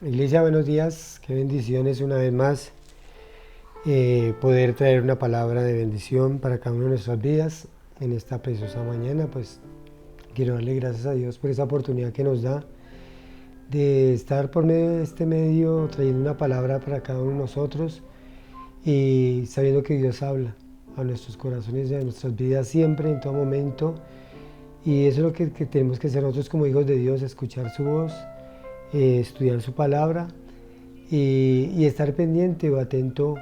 Iglesia, buenos días, qué bendiciones una vez más poder traer una palabra de bendición para cada una de nuestras vidas en esta preciosa mañana. Pues quiero darle gracias a Dios por esa oportunidad que nos da de estar por medio de este medio trayendo una palabra para cada uno de nosotros y sabiendo que Dios habla a nuestros corazones y a nuestras vidas siempre, en todo momento. Y eso es lo que tenemos que hacer nosotros como hijos de Dios, escuchar su voz, estudiar su palabra y estar pendiente o atento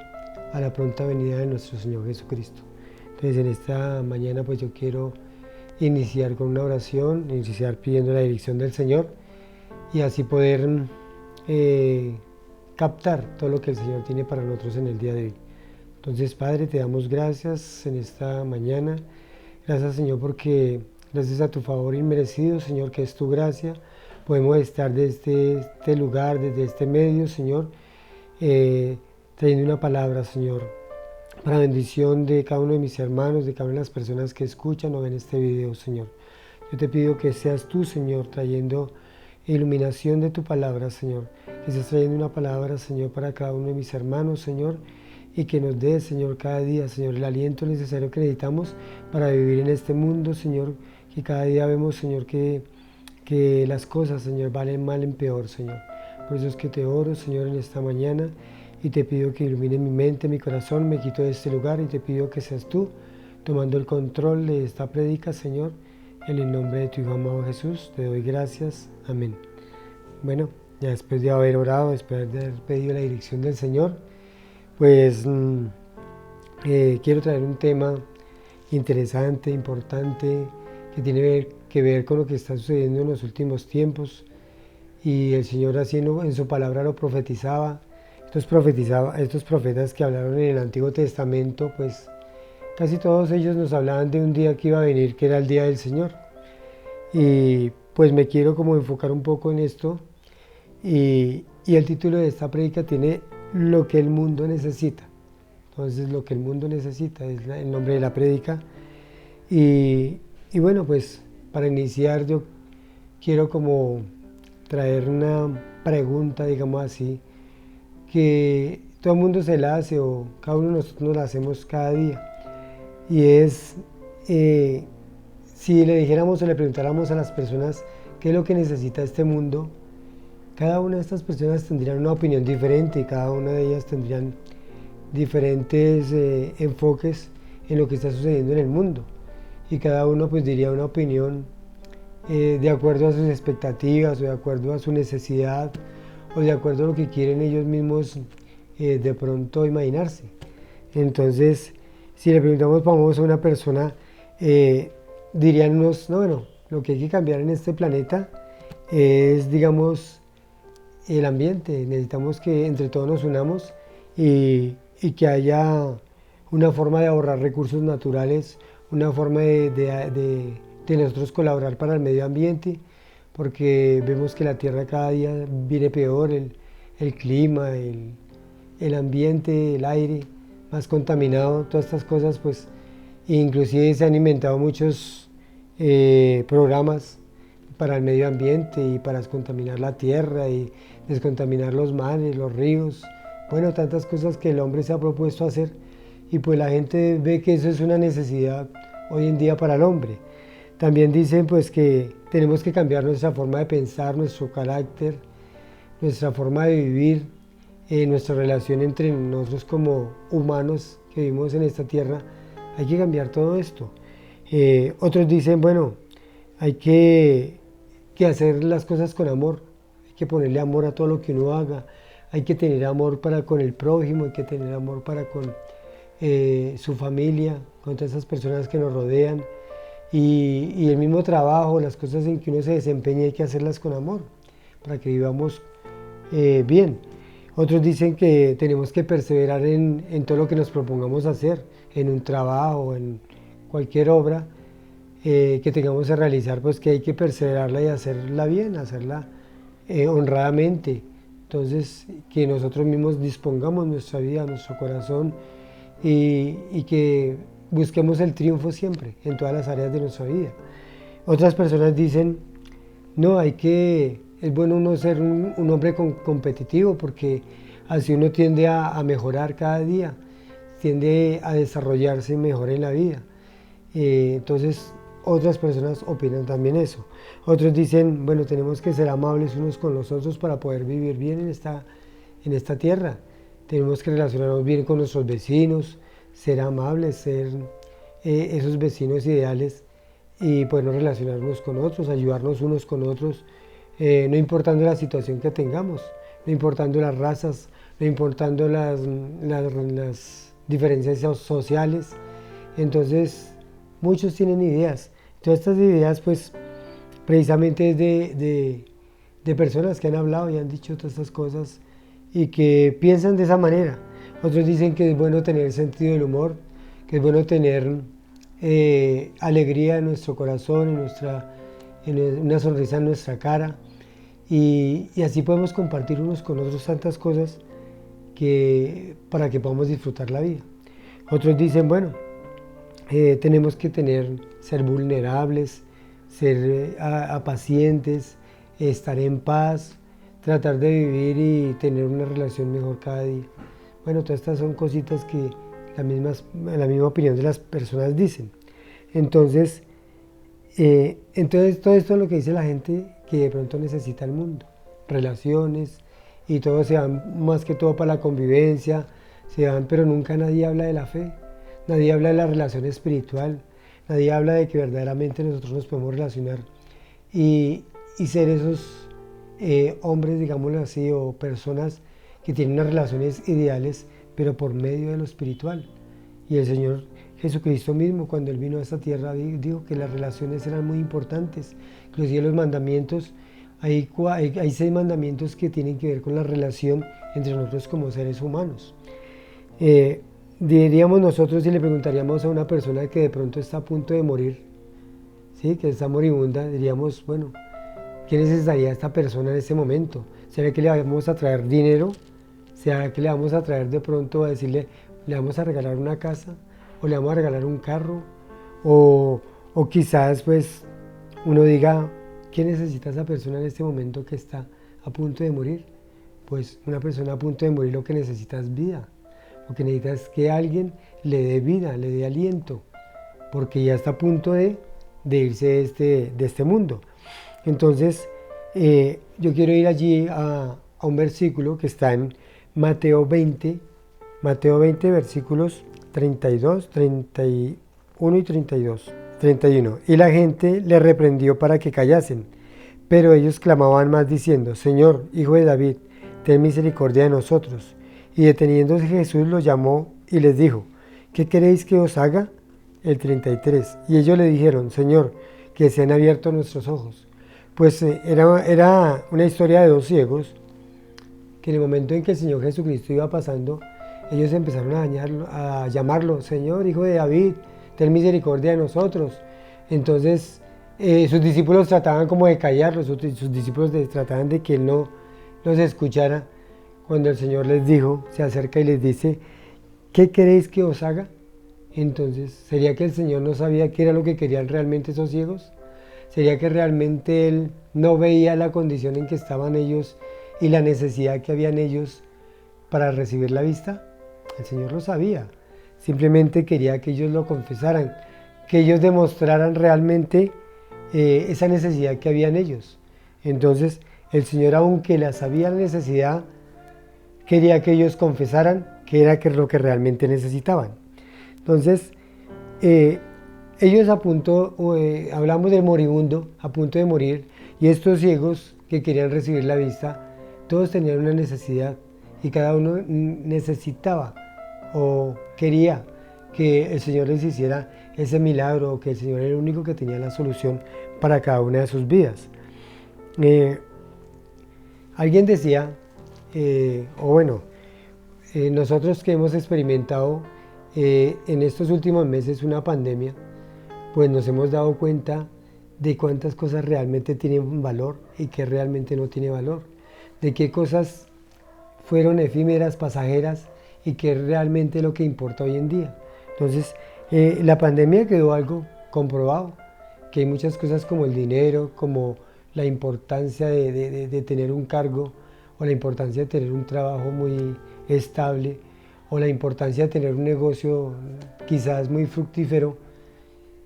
a la pronta venida de nuestro Señor Jesucristo. Entonces en esta mañana pues yo quiero iniciar con una oración, iniciar pidiendo la dirección del Señor y así poder captar todo lo que el Señor tiene para nosotros en el día de hoy. Entonces, Padre, te damos gracias en esta mañana. Gracias, Señor, porque gracias a tu favor inmerecido, Señor, que es tu gracia, podemos estar desde este lugar, desde este medio, Señor, trayendo una palabra, Señor, para bendición de cada uno de mis hermanos, de cada una de las personas que escuchan o ven este video, Señor. Yo te pido que seas tú, Señor, trayendo iluminación de tu palabra, Señor. Que estés trayendo una palabra, Señor, para cada uno de mis hermanos, Señor. Y que nos dé, Señor, cada día, Señor, el aliento necesario que necesitamos para vivir en este mundo, Señor. Que cada día vemos, Señor, que las cosas, Señor, valen mal en peor, Señor. Por eso es que te oro, Señor, en esta mañana. Y te pido que ilumine mi mente, mi corazón, me quito de este lugar. Y te pido que seas tú tomando el control de esta prédica, Señor. En el nombre de tu Hijo amado Jesús, te doy gracias. Amén. Bueno, ya después de haber orado, después de haber pedido la dirección del Señor, pues quiero traer un tema interesante, importante, que tiene que ver con lo que está sucediendo en los últimos tiempos. Y el Señor así en su palabra lo profetizaba. Estos profetas que hablaron en el Antiguo Testamento, pues casi todos ellos nos hablaban de un día que iba a venir, que era el día del Señor. Y pues me quiero como enfocar un poco en esto. Y el título de esta prédica tiene lo que el mundo necesita. Entonces lo que el mundo necesita es el nombre de la prédica. Y bueno, pues para iniciar yo quiero como traer una pregunta, digamos así, que todo el mundo se la hace o cada uno de nosotros nos la hacemos cada día. Y es, si le dijéramos o le preguntáramos a las personas qué es lo que necesita este mundo, cada una de estas personas tendrían una opinión diferente y cada una de ellas tendrían diferentes enfoques en lo que está sucediendo en el mundo. Y cada uno pues diría una opinión de acuerdo a sus expectativas o de acuerdo a su necesidad o de acuerdo a lo que quieren ellos mismos de pronto imaginarse. Entonces, si le preguntamos vamos a una persona, dirían unos, no, bueno, lo que hay que cambiar en este planeta es, digamos, el ambiente. Necesitamos que entre todos nos unamos y que haya una forma de ahorrar recursos naturales, una forma de nosotros colaborar para el medio ambiente, porque vemos que la tierra cada día viene peor, el clima, el ambiente, el aire más contaminado, todas estas cosas, pues inclusive se han inventado muchos programas para el medio ambiente y para descontaminar la tierra y descontaminar los mares, los ríos, bueno, tantas cosas que el hombre se ha propuesto hacer y pues la gente ve que eso es una necesidad hoy en día para el hombre. También dicen pues que tenemos que cambiar nuestra forma de pensar, nuestro carácter, nuestra forma de vivir, nuestra relación entre nosotros como humanos que vivimos en esta tierra. Hay que cambiar todo esto. Otros dicen, bueno, hay que hacer las cosas con amor, hay que ponerle amor a todo lo que uno haga, hay que tener amor para con el prójimo, hay que tener amor para con su familia, con todas esas personas que nos rodean. Y el mismo trabajo, las cosas en que uno se desempeña hay que hacerlas con amor, para que vivamos bien. Otros dicen que tenemos que perseverar en todo lo que nos propongamos hacer, en un trabajo, en cualquier obra que tengamos que realizar, pues que hay que perseverarla y hacerla bien, hacerla honradamente. Entonces, que nosotros mismos dispongamos nuestra vida, nuestro corazón y que busquemos el triunfo siempre, en todas las áreas de nuestra vida. Otras personas dicen, no, hay que es bueno uno ser un hombre competitivo, porque así uno tiende a mejorar cada día, tiende a desarrollarse mejor en la vida. Entonces otras personas opinan también eso. Otros dicen, bueno, tenemos que ser amables unos con los otros para poder vivir bien en esta tierra. Tenemos que relacionarnos bien con nuestros vecinos, ser amables, ser esos vecinos ideales y podernos relacionarnos con otros, ayudarnos unos con otros, no importando la situación que tengamos, no importando las razas, no importando las diferencias sociales. Entonces, muchos tienen ideas. Todas estas ideas, pues, precisamente es de personas que han hablado y han dicho todas estas cosas y que piensan de esa manera. Otros dicen que es bueno tener sentido del humor, que es bueno tener alegría en nuestro corazón, en una sonrisa en nuestra cara, y así podemos compartir unos con otros tantas cosas para que podamos disfrutar la vida. Otros dicen, bueno, tenemos que ser vulnerables, ser apacientes, estar en paz, tratar de vivir y tener una relación mejor cada día. Bueno, todas estas son cositas que la misma opinión de las personas dicen. Entonces todo esto es lo que dice la gente que de pronto necesita el mundo, relaciones, y todo se van más que todo para la convivencia, pero nunca nadie habla de la fe, nadie habla de la relación espiritual, nadie habla de que verdaderamente nosotros nos podemos relacionar y ser esos hombres, digámoslo así, o personas que tienen unas relaciones ideales, pero por medio de lo espiritual. Y el Señor Jesucristo mismo, cuando Él vino a esta tierra, dijo que las relaciones eran muy importantes. Inclusive los mandamientos, hay 6 mandamientos que tienen que ver con la relación entre nosotros como seres humanos. Diríamos nosotros, si le preguntaríamos a una persona que de pronto está a punto de morir, ¿sí?, que está moribunda, diríamos, bueno, ¿qué necesitaría esta persona en este momento? ¿Será que le vamos a traer dinero? ¿Será que le vamos a traer de pronto a decirle, le vamos a regalar una casa? ¿O le vamos a regalar un carro? O quizás pues uno diga, ¿qué necesita esa persona en este momento que está a punto de morir? Pues una persona a punto de morir lo que necesita es vida. Lo que necesita es que alguien le dé vida, le dé aliento, porque ya está a punto de irse de este mundo. Entonces, yo quiero ir allí a un versículo que está en Mateo 20, versículos 32, 31 y 32. 31. Y la gente le reprendió para que callasen, pero ellos clamaban más diciendo, Señor, Hijo de David, ten misericordia de nosotros. Y deteniéndose Jesús los llamó y les dijo, ¿qué queréis que os haga? El 33. Y ellos le dijeron, Señor, que se han abierto nuestros ojos. Pues era una historia de 2 ciegos, que en el momento en que el Señor Jesucristo iba pasando, ellos empezaron a llamarlo, Señor, Hijo de David, ten misericordia de nosotros. Entonces sus discípulos trataban como de callarlo, sus discípulos trataban de que él no los escuchara. Cuando el Señor les dijo, se acerca y les dice, ¿qué queréis que os haga? Entonces, ¿sería que el Señor no sabía qué era lo que querían realmente esos ciegos? ¿Sería que realmente Él no veía la condición en que estaban ellos y la necesidad que habían ellos para recibir la vista? El Señor lo sabía, simplemente quería que ellos lo confesaran, que ellos demostraran realmente esa necesidad que habían ellos. Entonces, el Señor, aunque la sabía la necesidad, quería que ellos confesaran que era lo que realmente necesitaban. Entonces, ellos hablamos del moribundo, a punto de morir, y estos ciegos que querían recibir la vista, todos tenían una necesidad, y cada uno necesitaba o quería que el Señor les hiciera ese milagro, o que el Señor era el único que tenía la solución para cada una de sus vidas. Alguien decía, nosotros que hemos experimentado en estos últimos meses una pandemia, pues nos hemos dado cuenta de cuántas cosas realmente tienen valor y qué realmente no tiene valor, de qué cosas fueron efímeras, pasajeras, y qué realmente es lo que importa hoy en día. Entonces, la pandemia quedó algo comprobado, que hay muchas cosas como el dinero, como la importancia de tener un cargo, o la importancia de tener un trabajo muy estable, o la importancia de tener un negocio quizás muy fructífero,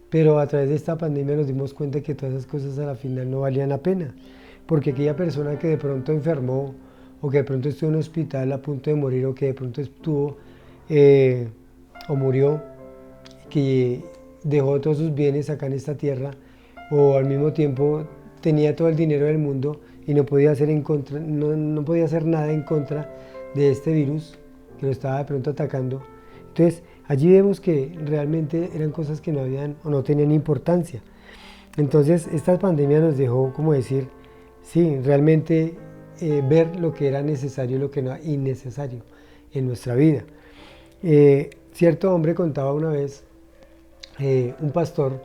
pero a través de esta pandemia nos dimos cuenta que todas esas cosas a la final no valían la pena, porque aquella persona que de pronto enfermó, o que de pronto estuvo en un hospital a punto de morir, o que de pronto estuvo o murió, que dejó todos sus bienes acá en esta tierra, o al mismo tiempo tenía todo el dinero del mundo y no podía hacer, no podía hacer nada en contra de este virus que lo estaba de pronto atacando. Entonces allí vemos que realmente eran cosas que no habían o no tenían importancia. Entonces esta pandemia nos dejó como decir, sí, realmente ver lo que era necesario y lo que no era innecesario en nuestra vida. Cierto hombre contaba una vez, un pastor,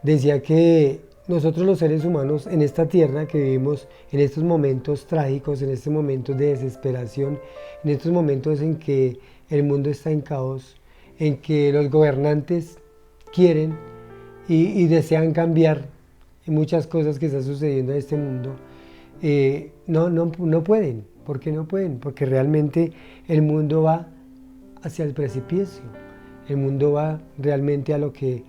decía que nosotros los seres humanos en esta tierra que vivimos, en estos momentos trágicos, en estos momentos de desesperación, en estos momentos en que el mundo está en caos, en que los gobernantes quieren y desean cambiar muchas cosas que están sucediendo en este mundo, no pueden. ¿Por qué no pueden? Porque realmente el mundo va hacia el precipicio, el mundo va realmente a lo que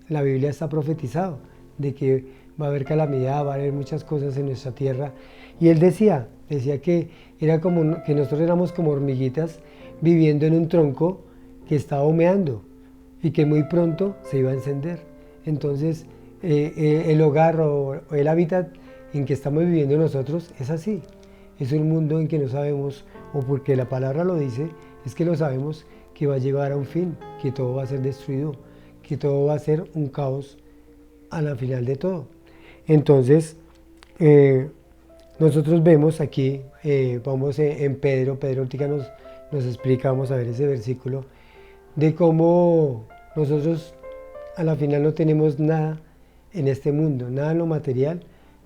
la Biblia está profetizado, de que va a haber calamidad, va a haber muchas cosas en nuestra tierra. Y él decía que era como que nosotros éramos como hormiguitas viviendo en un tronco que estaba humeando y que muy pronto se iba a encender. Entonces el hogar o el hábitat en que estamos viviendo nosotros es así. Es un mundo en que no sabemos, o porque la palabra lo dice, es que lo sabemos, que va a llegar a un fin, que todo va a ser destruido, que todo va a ser un caos a la final de todo. Entonces, nosotros vemos aquí, vamos en Pedro ahorita nos explica, vamos a ver ese versículo, de cómo nosotros a la final no tenemos nada en este mundo, nada en lo material,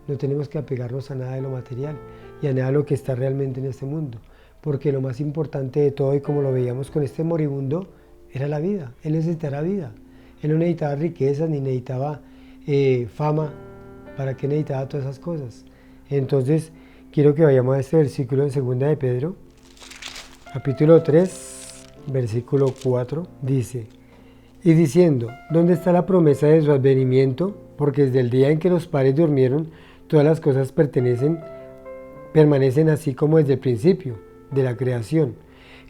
no tenemos que apegarnos a nada de lo material y a nada de lo que está realmente en este mundo, porque lo más importante de todo, y como lo veíamos con este moribundo, era la vida. Él necesitaba vida, él no necesitaba riquezas ni necesitaba fama. ¿Para qué necesitaba todas esas cosas? Entonces quiero que vayamos a este versículo en 2 de Pedro, capítulo 3, versículo 4, dice: y diciendo, ¿dónde está la promesa de su advenimiento? Porque desde el día en que los padres durmieron, todas las cosas permanecen así como desde el principio de la creación.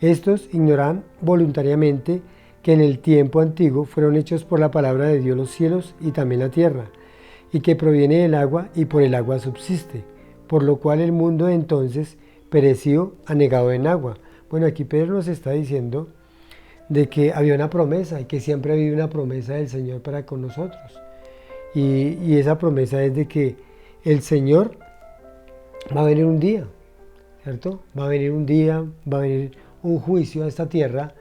Estos ignoran voluntariamente que en el tiempo antiguo fueron hechos por la palabra de Dios los cielos y también la tierra, y que proviene del agua y por el agua subsiste, por lo cual el mundo entonces pereció anegado en agua. Bueno, aquí Pedro nos está diciendo de que había una promesa y que siempre ha habido una promesa del Señor para con nosotros. Y esa promesa es de que el Señor va a venir un día, ¿cierto? Va a venir un día, va a venir un juicio a esta tierra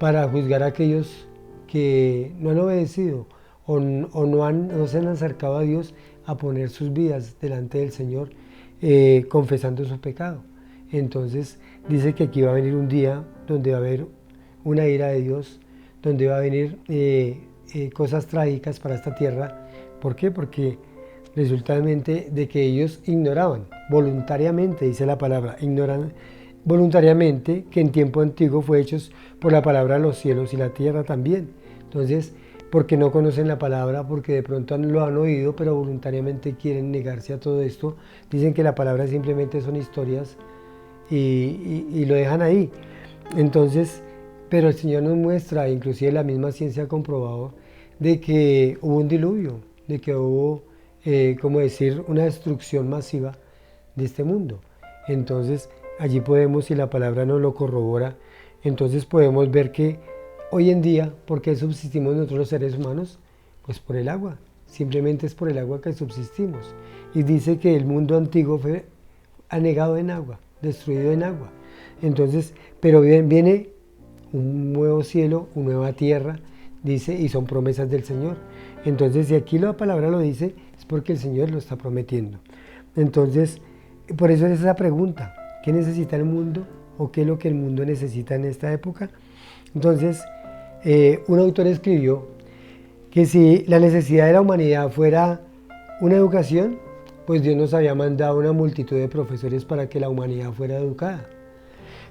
para juzgar a aquellos que no han obedecido o no se han acercado a Dios a poner sus vidas delante del Señor, confesando su pecado. Entonces dice que aquí va a venir un día donde va a haber una ira de Dios, donde va a venir cosas trágicas para esta tierra. ¿Por qué? Porque resultadamente de que ellos ignoraban voluntariamente, dice la palabra, ignoran voluntariamente que en tiempo antiguo fue hechos por la palabra los cielos y la tierra también. Entonces, porque no conocen la palabra, porque de pronto lo han oído, pero voluntariamente quieren negarse a todo esto, dicen que la palabra simplemente son historias y lo dejan ahí. Entonces, pero el Señor nos muestra, inclusive la misma ciencia ha comprobado, de que hubo un diluvio, de que hubo, como decir, una destrucción masiva de este mundo. Entonces, allí podemos, si la palabra nos lo corrobora, entonces podemos ver que hoy en día, ¿por qué subsistimos nosotros los seres humanos? Pues por el agua, simplemente es por el agua que subsistimos. Y dice que el mundo antiguo fue anegado en agua, destruido en agua. Entonces, pero viene un nuevo cielo, una nueva tierra, dice, y son promesas del Señor. Entonces, si aquí la palabra lo dice, es porque el Señor lo está prometiendo. Entonces, por eso es esa pregunta, ¿qué necesita el mundo? ¿O qué es lo que el mundo necesita en esta época? Entonces, un autor escribió que si la necesidad de la humanidad fuera una educación, pues Dios nos había mandado una multitud de profesores para que la humanidad fuera educada.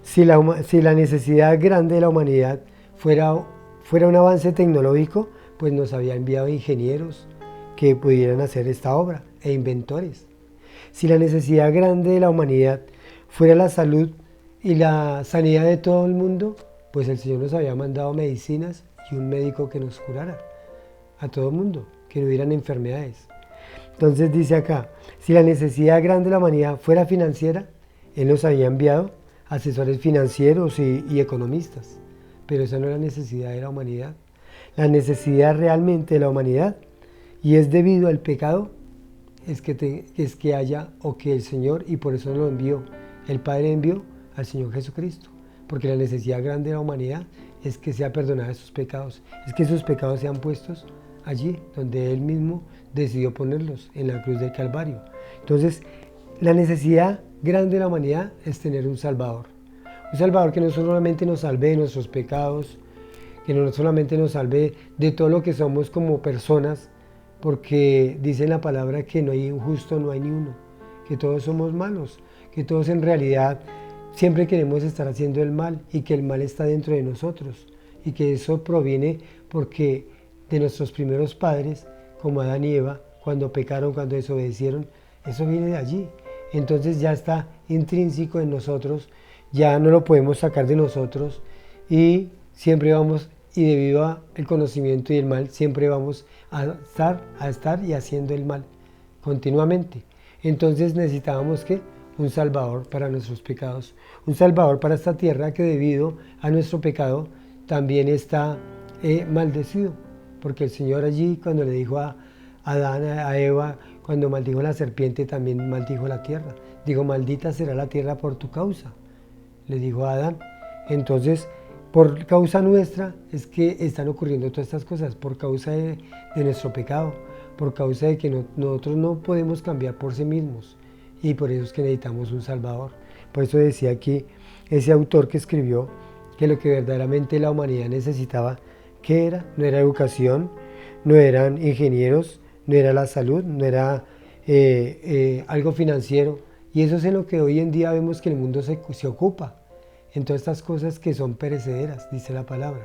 Si la necesidad grande de la humanidad fuera un avance tecnológico, pues nos había enviado ingenieros que pudieran hacer esta obra e inventores. Si la necesidad grande de la humanidad fuera la salud y la sanidad de todo el mundo, pues el Señor nos había mandado medicinas y un médico que nos curara a todo el mundo, que no hubieran enfermedades. Entonces dice acá, si la necesidad grande de la humanidad fuera financiera, Él nos había enviado asesores financieros y economistas, pero esa no es la necesidad de la humanidad. La necesidad realmente de la humanidad, y es debido al pecado, es que haya, o que el Señor, y por eso lo envió, el Padre envió al Señor Jesucristo, porque la necesidad grande de la humanidad es que sea perdonada sus pecados, es que sus pecados sean puestos allí, donde Él mismo decidió ponerlos, en la cruz del Calvario. Entonces, la necesidad grande de la humanidad es tener un Salvador que no solamente nos salve de nuestros pecados, que no solamente nos salve de todo lo que somos como personas, porque dice en la palabra que no hay un justo, no hay ni uno, que todos somos malos, que todos en realidad siempre queremos estar haciendo el mal y que el mal está dentro de nosotros y que eso proviene porque de nuestros primeros padres, como Adán y Eva, cuando pecaron, cuando desobedecieron, eso viene de allí. Entonces ya está intrínseco en nosotros, ya no lo podemos sacar de nosotros y siempre vamos, y debido al conocimiento y el mal, siempre vamos a estar y haciendo el mal continuamente. Entonces necesitábamos que un Salvador para nuestros pecados, un Salvador para esta tierra que debido a nuestro pecado también está maldecido, porque el Señor allí cuando le dijo a Adán, a Eva, cuando maldijo a la serpiente también maldijo la tierra. Dijo, maldita será la tierra por tu causa, le dijo a Adán. Entonces, por causa nuestra es que están ocurriendo todas estas cosas, por causa de nuestro pecado, por causa de que nosotros no podemos cambiar por sí mismos y por eso es que necesitamos un Salvador. Por eso decía aquí ese autor que escribió que lo que verdaderamente la humanidad necesitaba, ¿qué era? No era educación, no eran ingenieros, no era la salud, no era algo financiero, y eso es en lo que hoy en día vemos que el mundo se ocupa, en todas estas cosas que son perecederas, dice la palabra.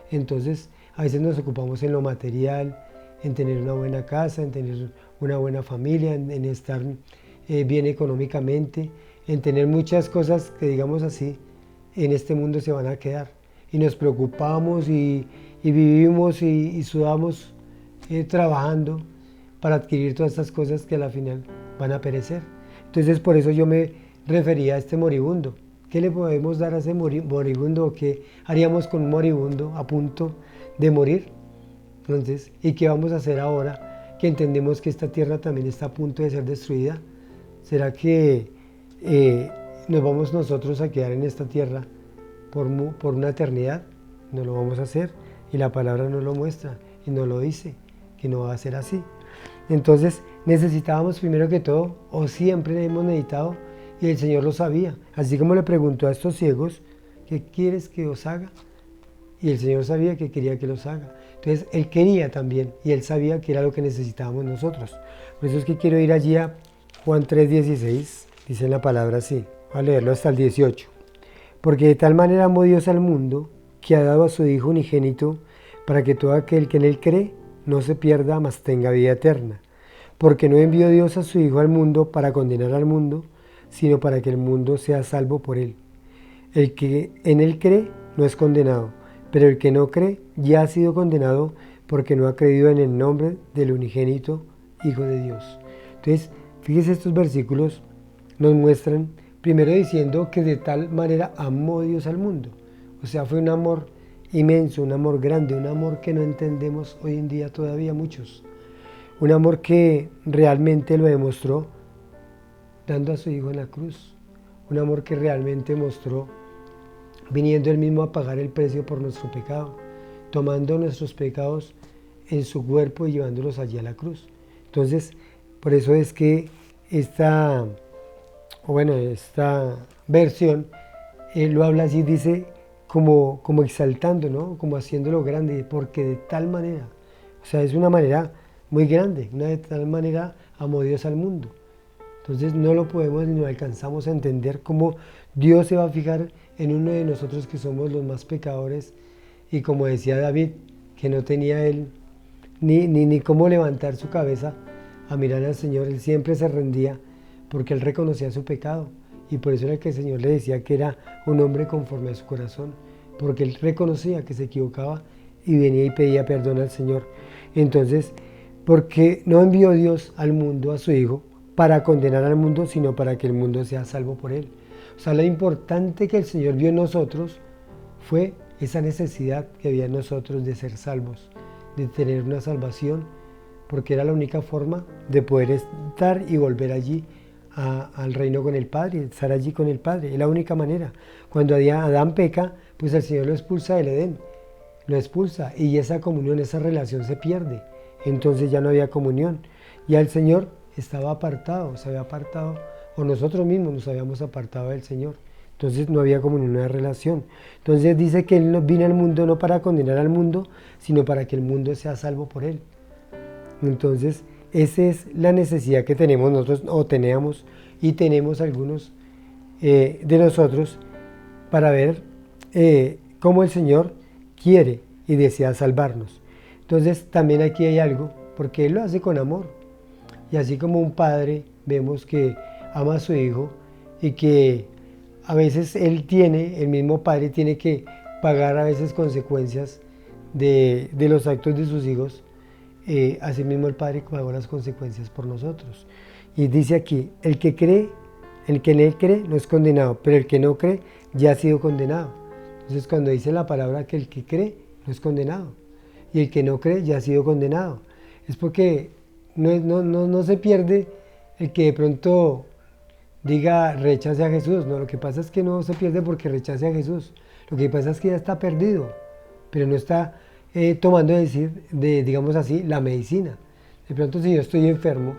Entonces, a veces nos ocupamos en lo material, en tener una buena casa, en tener una buena familia, en estar bien económicamente, en tener muchas cosas que, digamos así, en este mundo se van a quedar. Y nos preocupamos y vivimos y sudamos trabajando para adquirir todas estas cosas que al final van a perecer. Entonces, por eso yo me refería a este moribundo. ¿Qué le podemos dar a ese moribundo o qué haríamos con un moribundo a punto de morir? Entonces, ¿y qué vamos a hacer ahora que entendemos que esta tierra también está a punto de ser destruida? ¿Será que nos vamos nosotros a quedar en esta tierra por una eternidad? No lo vamos a hacer y la palabra nos lo muestra y nos lo dice, que no va a ser así. Entonces necesitábamos primero que todo, o siempre hemos necesitado, y el Señor lo sabía, así como le preguntó a estos ciegos, ¿qué quieres que os haga? Y el Señor sabía que quería que los haga. Entonces Él quería también, y Él sabía que era lo que necesitábamos nosotros. Por eso es que quiero ir allí a Juan 3:16, dice la palabra así, voy a leerlo hasta el 18. Porque de tal manera amó Dios al mundo, que ha dado a su Hijo unigénito, para que todo aquel que en Él cree no se pierda, mas tenga vida eterna. Porque no envió Dios a su Hijo al mundo para condenar al mundo, sino para que el mundo sea salvo por Él. El que en Él cree no es condenado, pero el que no cree ya ha sido condenado porque no ha creído en el nombre del unigénito Hijo de Dios. Entonces, fíjese, estos versículos nos muestran, primero diciendo que de tal manera amó Dios al mundo. O sea, fue un amor inmenso, un amor grande, un amor que no entendemos hoy en día todavía muchos. Un amor que realmente lo demostró dando a su Hijo en la cruz. Un amor que realmente mostró viniendo Él mismo a pagar el precio por nuestro pecado, tomando nuestros pecados en su cuerpo y llevándolos allí a la cruz. Entonces, por eso es que esta versión, Él lo habla así, dice, como exaltando, ¿no? Como haciéndolo grande, porque de tal manera, o sea, es una manera muy grande, de tal manera amó Dios al mundo. Entonces no lo podemos ni no alcanzamos a entender cómo Dios se va a fijar en uno de nosotros que somos los más pecadores. Y como decía David, que no tenía él ni cómo levantar su cabeza a mirar al Señor, él siempre se rendía porque él reconocía su pecado. Y por eso era que el Señor le decía que era un hombre conforme a su corazón, porque él reconocía que se equivocaba y venía y pedía perdón al Señor. Entonces, porque no envió Dios al mundo a su Hijo para condenar al mundo, sino para que el mundo sea salvo por él. O sea, lo importante que el Señor vio en nosotros fue esa necesidad que había en nosotros de ser salvos, de tener una salvación, porque era la única forma de poder estar y volver allí al reino con el Padre, estar allí con el Padre, es la única manera. Cuando Adán peca, pues el Señor lo expulsa del Edén, lo expulsa y esa comunión, esa relación se pierde, entonces ya no había comunión, ya el Señor estaba apartado, se había apartado, o nosotros mismos nos habíamos apartado del Señor. Entonces no había como una relación. Entonces dice que Él vino al mundo no para condenar al mundo, sino para que el mundo sea salvo por Él. Entonces esa es la necesidad que tenemos nosotros, o teníamos y tenemos algunos de nosotros, para ver cómo el Señor quiere y desea salvarnos. Entonces también aquí hay algo, porque Él lo hace con amor. Y así como un padre vemos que ama a su hijo y que a veces el mismo padre tiene que pagar a veces consecuencias de los actos de sus hijos, así mismo el Padre pagó las consecuencias por nosotros. Y dice aquí, el que en él cree no es condenado, pero el que no cree ya ha sido condenado. Entonces cuando dice la palabra que el que cree no es condenado, y el que no cree ya ha sido condenado, es porque no se pierde el que de pronto diga rechace a Jesús. No, lo que pasa es que no se pierde porque rechace a Jesús. Lo que pasa es que ya está perdido, pero no está tomando digamos así, la medicina. De pronto si yo estoy enfermo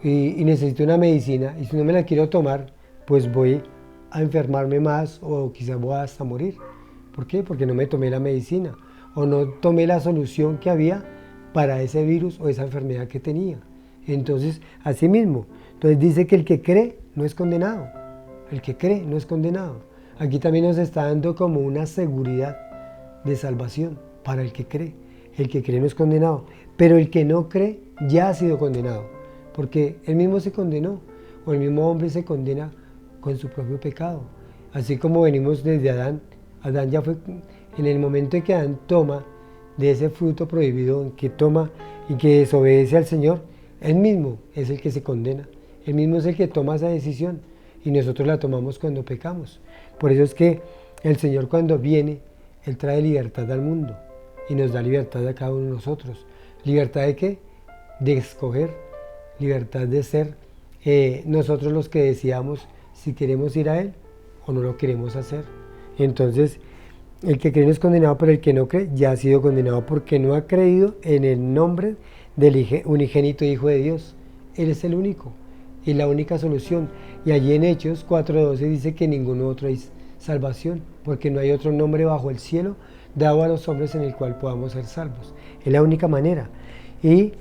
y necesito una medicina y si no me la quiero tomar, pues voy a enfermarme más o quizás voy hasta morir. ¿Por qué? Porque no me tomé la medicina o no tomé la solución que había para ese virus o esa enfermedad que tenía. Entonces, así mismo, entonces dice que el que cree no es condenado. El que cree no es condenado. Aquí también nos está dando como una seguridad de salvación para el que cree. El que cree no es condenado, pero el que no cree ya ha sido condenado, porque él mismo se condenó, o el mismo hombre se condena con su propio pecado. Así como venimos desde Adán, Adán ya fue, en el momento en que Adán toma de ese fruto prohibido, que toma y que desobedece al Señor, él mismo es el que se condena, él mismo es el que toma esa decisión, y nosotros la tomamos cuando pecamos. Por eso es que el Señor cuando viene, Él trae libertad al mundo, y nos da libertad a cada uno de nosotros. ¿Libertad de qué? De escoger, libertad de ser nosotros los que decidamos si queremos ir a Él o no lo queremos hacer. Entonces, el que cree no es condenado, pero el que no cree ya ha sido condenado porque no ha creído en el nombre del unigénito Hijo de Dios. Él es el único y la única solución. Y allí en Hechos 4:12 dice que ningún otro hay salvación, porque no hay otro nombre bajo el cielo dado a los hombres en el cual podamos ser salvos. Es la única manera. Y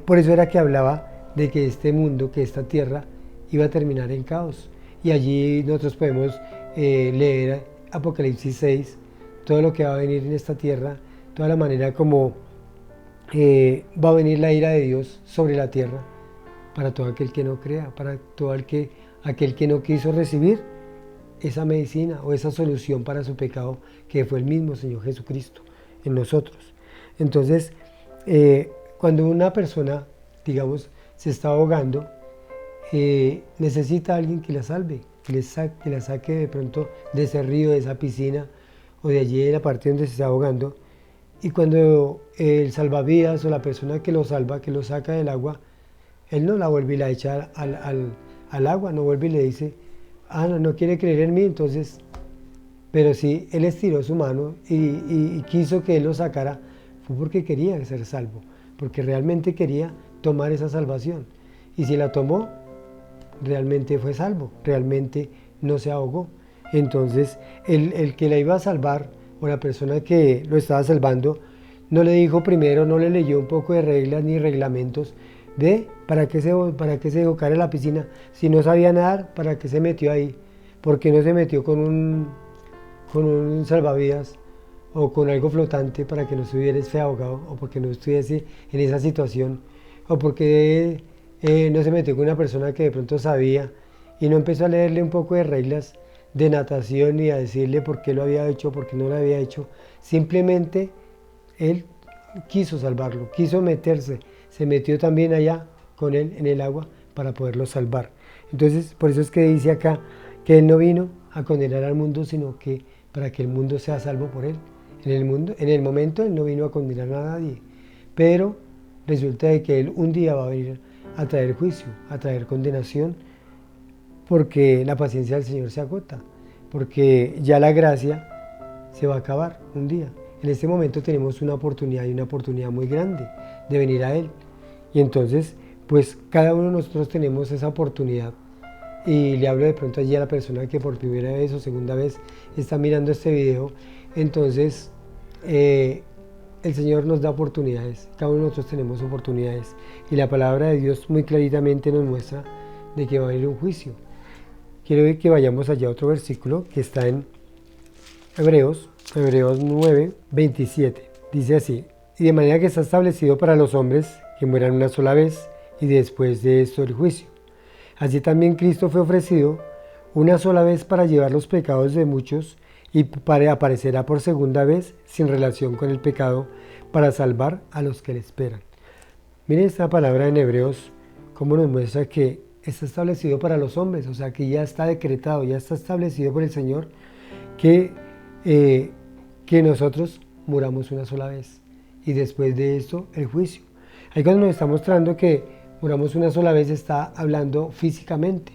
por eso era que hablaba de que este mundo, que esta tierra, iba a terminar en caos. Y allí nosotros podemos leer Apocalipsis 6, todo lo que va a venir en esta tierra, toda la manera como va a venir la ira de Dios sobre la tierra, para todo aquel que no crea, para todo aquel que no quiso recibir esa medicina o esa solución para su pecado, que fue el mismo Señor Jesucristo en nosotros. Entonces, cuando una persona, digamos, se está ahogando, necesita a alguien que la salve, que la saque de pronto de ese río, de esa piscina, o de allí de la parte donde se está ahogando. Y cuando el salvavidas o la persona que lo salva, que lo saca del agua, él no la vuelve y la echa al agua, no vuelve y le dice, no quiere creer en mí, entonces, pero sí, él estiró su mano y quiso que él lo sacara, fue porque quería ser salvo, porque realmente quería tomar esa salvación. Y si la tomó, realmente fue salvo, realmente no se ahogó. Entonces, el que la iba a salvar, o la persona que lo estaba salvando, no le dijo primero, no le leyó un poco de reglas ni reglamentos, ¿Para qué se dejó caer en la piscina? Si no sabía nadar, ¿para qué se metió ahí? ¿Por qué no se metió con un salvavidas o con algo flotante para que no estuviese ahogado o porque no estuviese en esa situación? ¿O porque no se metió con una persona que de pronto sabía y no empezó a leerle un poco de reglas de natación y a decirle por qué lo había hecho, por qué no lo había hecho? Simplemente él quiso salvarlo, quiso meterse, se metió también allá con él en el agua para poderlo salvar. Entonces, por eso es que dice acá que él no vino a condenar al mundo, sino que para que el mundo sea salvo por él. En el momento él no vino a condenar a nadie, pero resulta de que él un día va a venir a traer juicio, a traer condenación, porque la paciencia del Señor se agota, porque ya la gracia se va a acabar un día. En este momento tenemos una oportunidad y una oportunidad muy grande de venir a Él. Y entonces, pues cada uno de nosotros tenemos esa oportunidad. Y le hablo de pronto allí a la persona que por primera vez o segunda vez está mirando este video. Entonces, el Señor nos da oportunidades. Cada uno de nosotros tenemos oportunidades. Y la palabra de Dios muy claritamente nos muestra de que va a haber un juicio. Quiero que vayamos allá a otro versículo que está en Hebreos 9, 27. Dice así: y de manera que está establecido para los hombres que mueran una sola vez y después de esto el juicio. Así también Cristo fue ofrecido una sola vez para llevar los pecados de muchos y aparecerá por segunda vez sin relación con el pecado para salvar a los que le esperan. Miren esta palabra en Hebreos, cómo nos muestra que está establecido para los hombres, o sea que ya está decretado, ya está establecido por el Señor que nosotros muramos una sola vez y después de esto el juicio. Ahí cuando nos está mostrando que muramos una sola vez está hablando físicamente,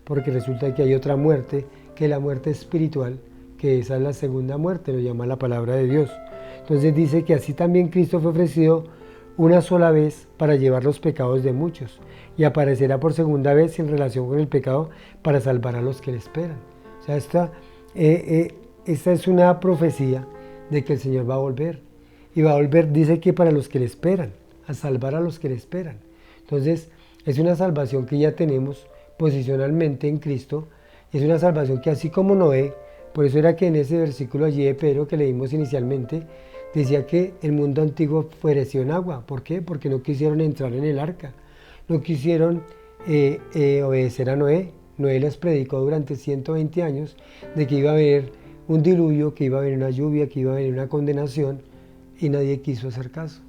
porque resulta que hay otra muerte, que es la muerte espiritual, que esa es la segunda muerte, lo llama la palabra de Dios. Entonces dice que así también Cristo fue ofrecido una sola vez para llevar los pecados de muchos y aparecerá por segunda vez en relación con el pecado para salvar a los que le esperan. O sea, esta es una profecía de que el Señor va a volver. Y va a volver, dice que para los que le esperan, a salvar a los que le esperan. Entonces, es una salvación que ya tenemos posicionalmente en Cristo. Es una salvación que así como Noé, por eso era que en ese versículo allí de Pedro que leímos inicialmente, decía que el mundo antiguo pereció en agua. ¿Por qué? Porque no quisieron entrar en el arca. No quisieron obedecer a Noé. Noé les predicó durante 120 años de que iba a haber un diluvio, que iba a haber una lluvia, que iba a haber una condenación, y nadie quiso hacer caso.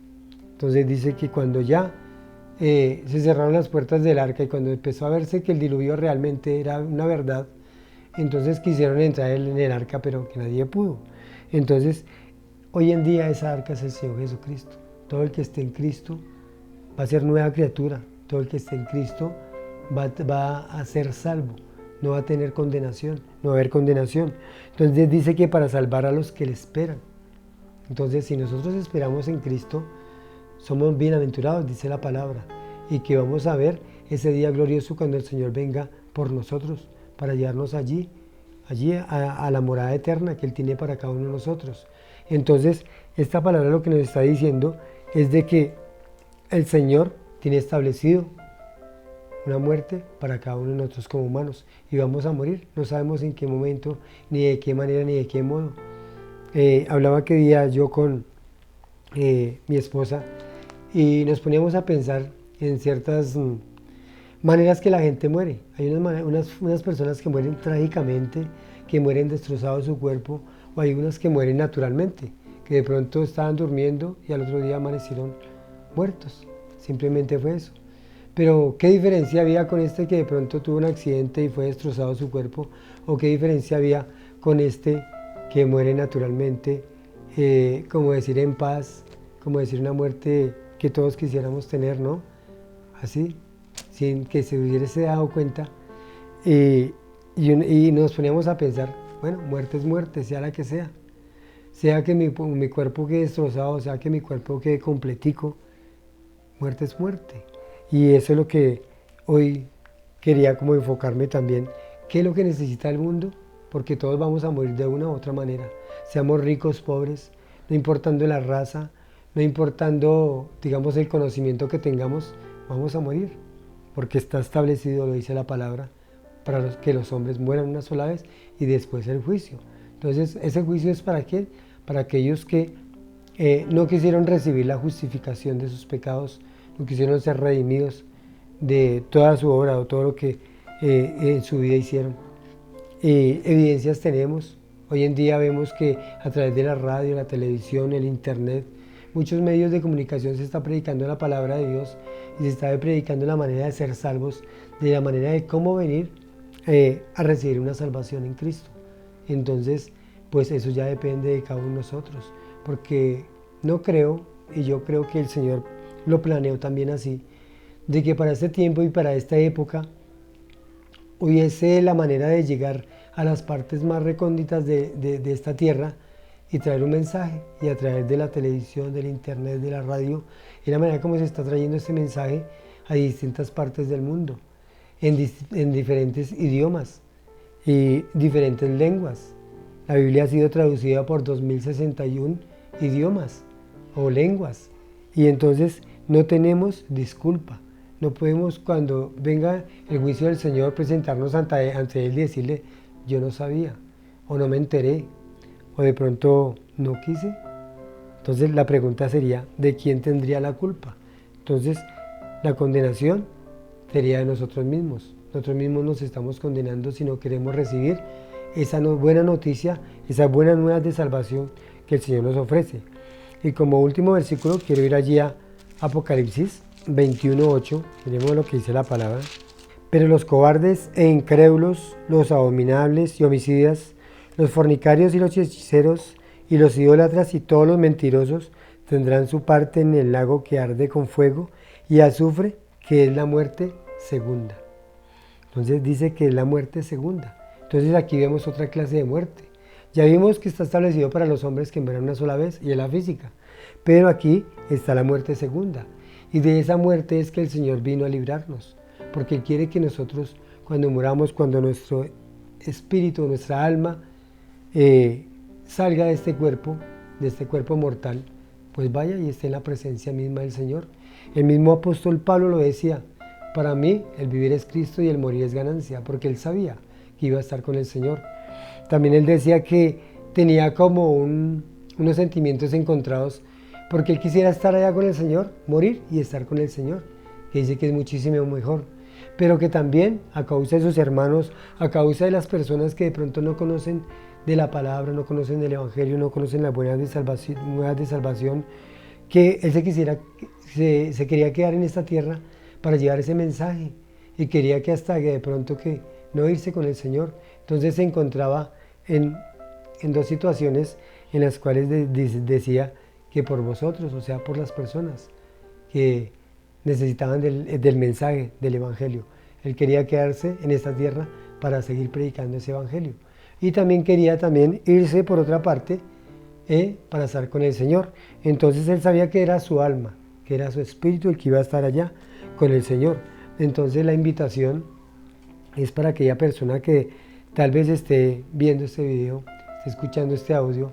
Entonces dice que cuando ya se cerraron las puertas del arca y cuando empezó a verse que el diluvio realmente era una verdad, entonces quisieron entrar en el arca, pero que nadie pudo. Entonces, hoy en día esa arca es el Señor Jesucristo. Todo el que esté en Cristo va a ser nueva criatura. Todo el que esté en Cristo va a ser salvo. No va a tener condenación, no va a haber condenación. Entonces dice que para salvar a los que le esperan. Entonces, si nosotros esperamos en Cristo, somos bienaventurados, dice la palabra, y que vamos a ver ese día glorioso cuando el Señor venga por nosotros, para llevarnos allí a la morada eterna que Él tiene para cada uno de nosotros. Entonces, esta palabra lo que nos está diciendo es de que el Señor tiene establecido una muerte para cada uno de nosotros como humanos, y vamos a morir, no sabemos en qué momento, ni de qué manera, ni de qué modo. Hablaba que día yo con mi esposa y nos poníamos a pensar en ciertas maneras que la gente muere. Hay unas personas que mueren trágicamente, que mueren destrozados su cuerpo, o hay unas que mueren naturalmente, que de pronto estaban durmiendo y al otro día amanecieron muertos. Simplemente fue eso. Pero ¿qué diferencia había con este que de pronto tuvo un accidente y fue destrozado su cuerpo? ¿O qué diferencia había con este que muere naturalmente, como decir en paz, como decir una muerte que todos quisiéramos tener, ¿no? Así, sin que se hubiese dado cuenta. Y nos poníamos a pensar, bueno, muerte es muerte, sea la que sea. Sea que mi cuerpo quede destrozado, sea que mi cuerpo quede completico, muerte es muerte. Y eso es lo que hoy quería como enfocarme también. ¿Qué es lo que necesita el mundo? Porque todos vamos a morir de una u otra manera. Seamos ricos, pobres, no importando la raza, no importando, digamos, el conocimiento que tengamos, vamos a morir, porque está establecido, lo dice la palabra, para que los hombres mueran una sola vez y después el juicio. Entonces, ¿ese juicio es para quién? Para aquellos que no quisieron recibir la justificación de sus pecados, no quisieron ser redimidos de toda su obra o todo lo que en su vida hicieron. Evidencias tenemos. Hoy en día vemos que a través de la radio, la televisión, el internet, muchos medios de comunicación se está predicando la palabra de Dios y se está predicando la manera de ser salvos, de la manera de cómo venir a recibir una salvación en Cristo. Entonces, pues eso ya depende de cada uno de nosotros, porque no creo, y yo creo que el Señor lo planeó también así, de que para este tiempo y para esta época hubiese la manera de llegar a las partes más recónditas de esta tierra y traer un mensaje, y a través de la televisión, del internet, de la radio, y la manera como se está trayendo este mensaje a distintas partes del mundo, en diferentes idiomas y diferentes lenguas. La Biblia ha sido traducida por 2061 idiomas o lenguas, y entonces no tenemos disculpa. No podemos, cuando venga el juicio del Señor, presentarnos ante Él y decirle, yo no sabía, o no me enteré, o de pronto no quise. Entonces la pregunta sería, ¿de quién tendría la culpa? Entonces la condenación sería de nosotros mismos. Nosotros mismos nos estamos condenando si no queremos recibir esa buena noticia, esas buenas nuevas de salvación que el Señor nos ofrece. Y como último versículo quiero ir allí a Apocalipsis 21:8, miremos lo que dice la palabra. Pero los cobardes e incrédulos, los abominables y homicidas, los fornicarios y los hechiceros, y los idólatras y todos los mentirosos, tendrán su parte en el lago que arde con fuego y azufre, que es la muerte segunda. Entonces dice que es la muerte segunda. Entonces aquí vemos otra clase de muerte. Ya vimos que está establecido para los hombres que mueran una sola vez, y es la física. Pero aquí está la muerte segunda. Y de esa muerte es que el Señor vino a librarnos, porque Él quiere que nosotros, cuando muramos, cuando nuestro espíritu, nuestra alma, salga de este cuerpo mortal, pues vaya y esté en la presencia misma del Señor. El mismo apóstol Pablo lo decía, para mí el vivir es Cristo y el morir es ganancia, porque él sabía que iba a estar con el Señor. También él decía que tenía como unos sentimientos encontrados, porque él quisiera estar allá con el Señor, morir y estar con el Señor, que dice que es muchísimo mejor, pero que también a causa de sus hermanos, a causa de las personas que de pronto no conocen de la palabra, no conocen del Evangelio, no conocen las nuevas de salvación, que él se quería quedar en esta tierra para llevar ese mensaje, y quería que hasta que de pronto que no irse con el Señor. Entonces se encontraba en dos situaciones en las cuales decía que por vosotros, o sea, por las personas que necesitaban del mensaje, del Evangelio. Él quería quedarse en esta tierra para seguir predicando ese Evangelio. Y también quería irse por otra parte para estar con el Señor. Entonces él sabía que era su alma, que era su espíritu el que iba a estar allá con el Señor. Entonces la invitación es para aquella persona que tal vez esté viendo este video, esté escuchando este audio,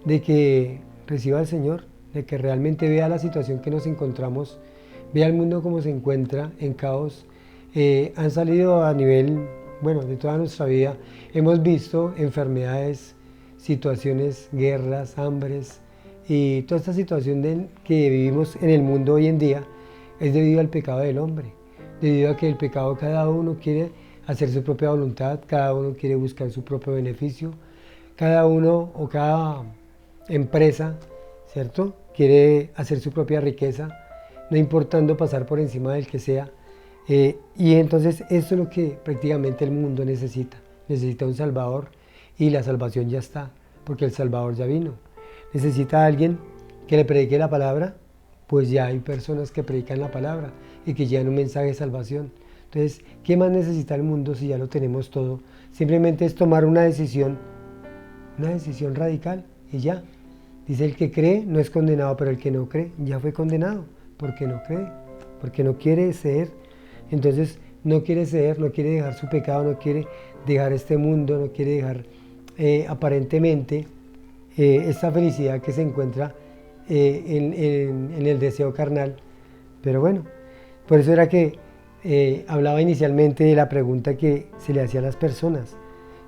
de que reciba al Señor, de que realmente vea la situación que nos encontramos, vea el mundo como se encuentra en caos. Han salido a nivel, de toda nuestra vida, hemos visto enfermedades, situaciones, guerras, hambres, y toda esta situación que vivimos en el mundo hoy en día es debido al pecado del hombre, debido a que el pecado, cada uno quiere hacer su propia voluntad, cada uno quiere buscar su propio beneficio, cada uno o cada empresa, ¿cierto?, quiere hacer su propia riqueza, no importando pasar por encima del que sea. Y entonces esto es lo que prácticamente el mundo necesita un Salvador, y la salvación ya está, porque el Salvador ya vino. Necesita a alguien que le predique la palabra, pues ya hay personas que predican la palabra y que llevan un mensaje de salvación. Entonces, ¿qué más necesita el mundo si ya lo tenemos todo? Simplemente es tomar una decisión radical y ya. Dice, el que cree no es condenado, pero el que no cree ya fue condenado, porque no cree, porque no quiere ceder. Entonces no quiere ceder, no quiere dejar su pecado, no quiere dejar este mundo, no quiere dejar aparentemente esta felicidad que se encuentra en el deseo carnal. Pero bueno, Por eso era que hablaba inicialmente de la pregunta que se le hacía a las personas.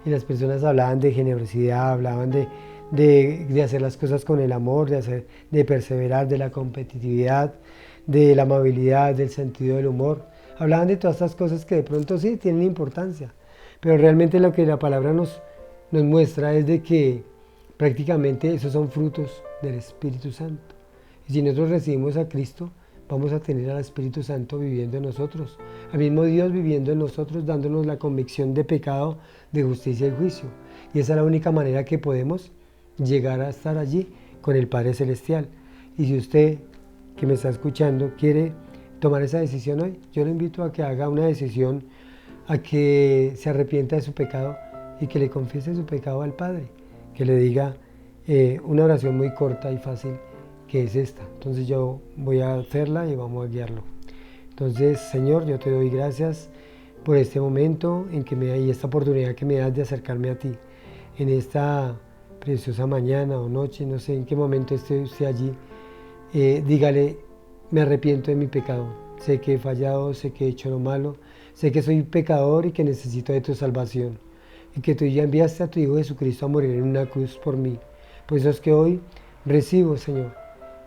Y las personas hablaban de generosidad, hablaban de hacer las cosas con el amor, de perseverar, de la competitividad, de la amabilidad, del sentido del humor. Hablaban de todas estas cosas que de pronto sí tienen importancia, pero realmente lo que la palabra nos muestra es de que prácticamente esos son frutos del Espíritu Santo. Y si nosotros recibimos a Cristo, vamos a tener al Espíritu Santo viviendo en nosotros, al mismo Dios viviendo en nosotros, dándonos la convicción de pecado, de justicia y juicio. Y esa es la única manera que podemos llegar a estar allí con el Padre Celestial. Y si usted que me está escuchando quiere tomar esa decisión hoy, yo le invito a que haga una decisión, a que se arrepienta de su pecado y que le confiese su pecado al Padre, que le diga una oración muy corta y fácil, que es esta. Entonces yo voy a hacerla y vamos a guiarlo. Entonces, Señor, yo te doy gracias por este momento y esta oportunidad que me das de acercarme a ti en esta preciosa mañana o noche, no sé en qué momento esté usted allí. Dígale: me arrepiento de mi pecado, sé que he fallado, sé que he hecho lo malo, sé que soy pecador y que necesito de tu salvación, y que tú ya enviaste a tu Hijo Jesucristo a morir en una cruz por mí. Por eso es que hoy recibo, Señor,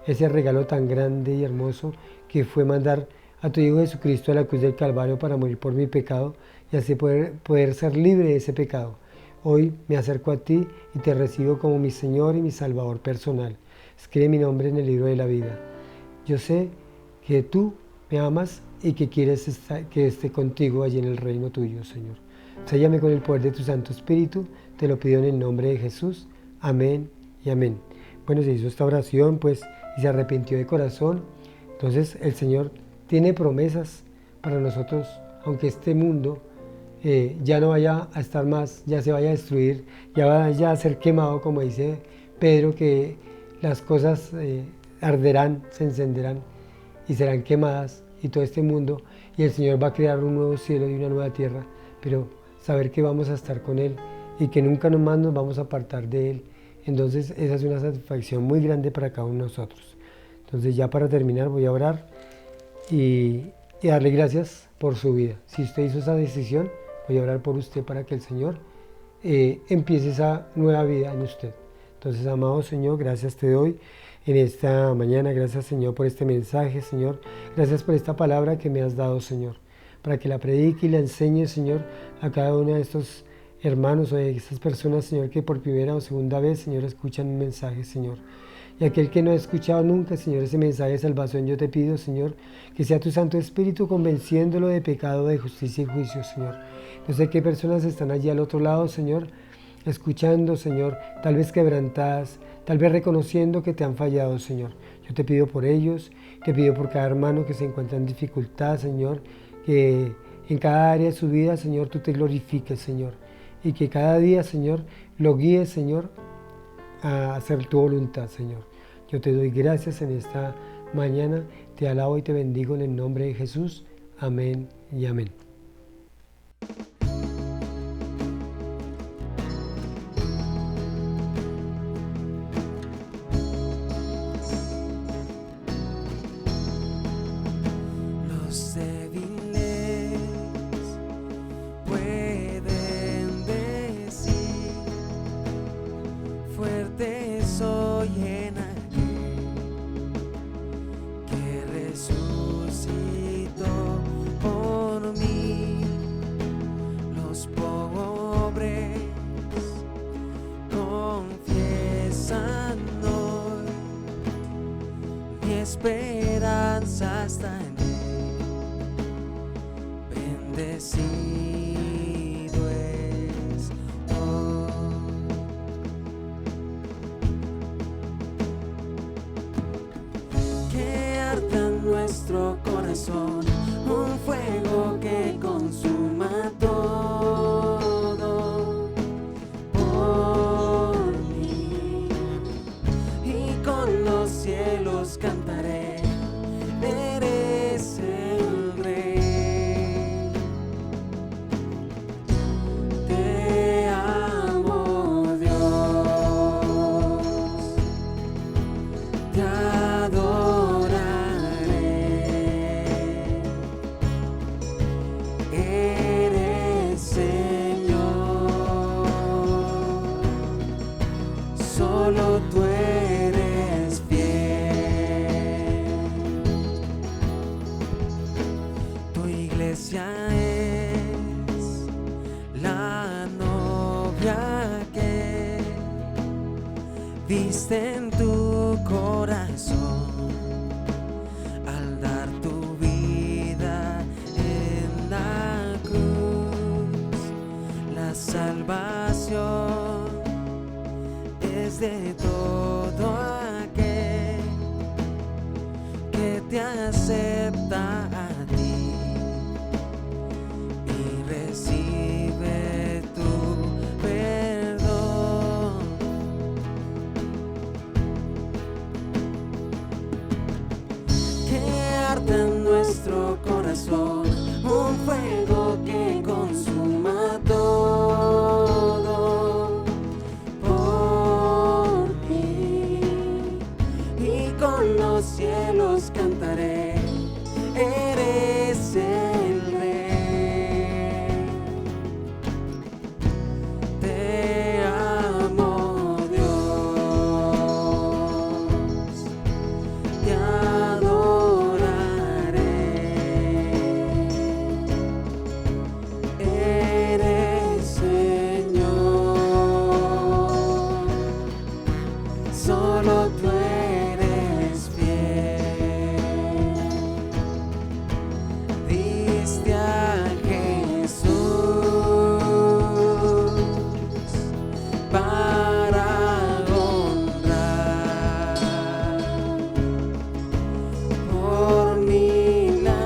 ese regalo tan grande y hermoso que fue mandar a tu Hijo Jesucristo a la cruz del Calvario para morir por mi pecado y así poder ser libre de ese pecado. Hoy me acerco a ti y te recibo como mi Señor y mi Salvador personal. Escribe mi nombre en el libro de la vida. Yo sé que tú me amas y que quieres que esté contigo allí en el reino tuyo, Señor. Séllame con el poder de tu Santo Espíritu, te lo pido en el nombre de Jesús. Amén y amén. Bueno, se hizo esta oración, pues, y se arrepintió de corazón. Entonces el Señor tiene promesas para nosotros, aunque este mundo ya no vaya a estar más, ya se vaya a destruir, ya vaya a ser quemado, como dice Pedro, que las cosas arderán, se encenderán y serán quemadas, y todo este mundo, y el Señor va a crear un nuevo cielo y una nueva tierra, pero saber que vamos a estar con Él y que nunca más nos vamos a apartar de Él. Entonces esa es una satisfacción muy grande para cada uno de nosotros. Entonces ya para terminar voy a orar y darle gracias por su vida. Si usted hizo esa decisión, voy a orar por usted para que el Señor empiece esa nueva vida en usted. Entonces, amado Señor, gracias te doy en esta mañana. Gracias, Señor, por este mensaje, Señor. Gracias por esta palabra que me has dado, Señor, para que la predique y la enseñe, Señor, a cada uno de estos hermanos o de estas personas, Señor, que por primera o segunda vez, Señor, escuchan un mensaje, Señor. Y aquel que no ha escuchado nunca, Señor, ese mensaje de salvación, yo te pido, Señor, que sea tu Santo Espíritu convenciéndolo de pecado, de justicia y juicio, Señor. No sé qué personas están allí al otro lado, Señor, escuchando, Señor, tal vez quebrantadas, tal vez reconociendo que te han fallado, Señor. Yo te pido por ellos, te pido por cada hermano que se encuentra en dificultad, Señor, que en cada área de su vida, Señor, tú te glorifiques, Señor, y que cada día, Señor, lo guíes, Señor, a hacer tu voluntad, Señor. Yo te doy gracias en esta mañana, te alabo y te bendigo en el nombre de Jesús. Amén y amén. Los débiles pueden decir: fuerte soy en aquel que resucitó por mí. Los pobres confiesan hoy, mi esperanza está en él. Bendecido es hoy. Que arda en nuestro corazón un fuego que consuma todo por mí, y con los cielos cantaré: eres el Rey. Te amo, Dios, te adoraré. ya que diste en tu corazón al dar tu vida en la cruz. La salvación es de todo aquel que te acepta a ti y recibe tu perdón. Que arda en nuestro corazón un fuego que consuma todo por ti, y con los cielos cantaré, eres el Rey. Te amo, Dios, te adoraré. Eres Señor, solo tú eres fiel. Diste a Jesús para honrar por mí la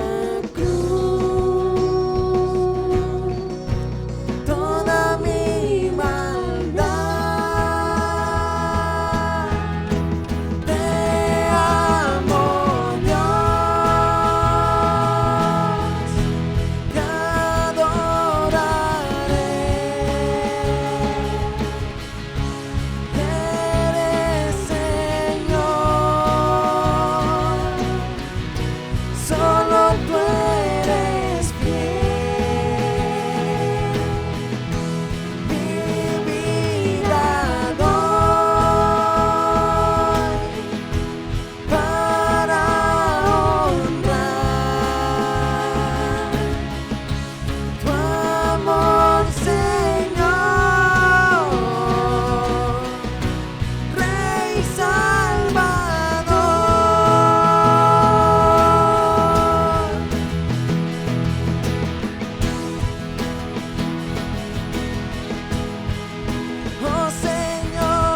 cruz, toda mi maldad. Te amo, Dios, te adoraré. Eres Señor, solo tú eres fiel. Mi vida doy para honrar tu amor, Señor, Rey Salvador. Oh Señor,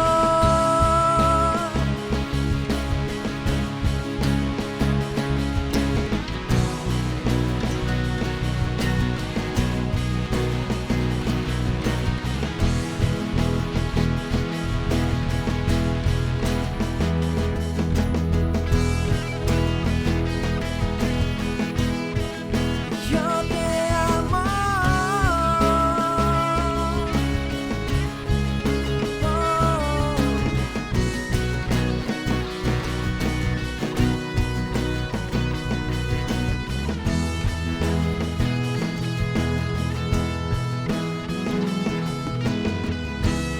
yo te amo.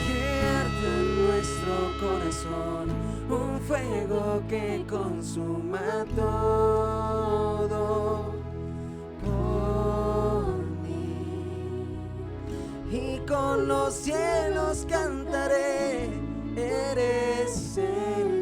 Que arda en nuestro corazón un fuego que consuma todo por mí, y con los cielos cantaré, eres el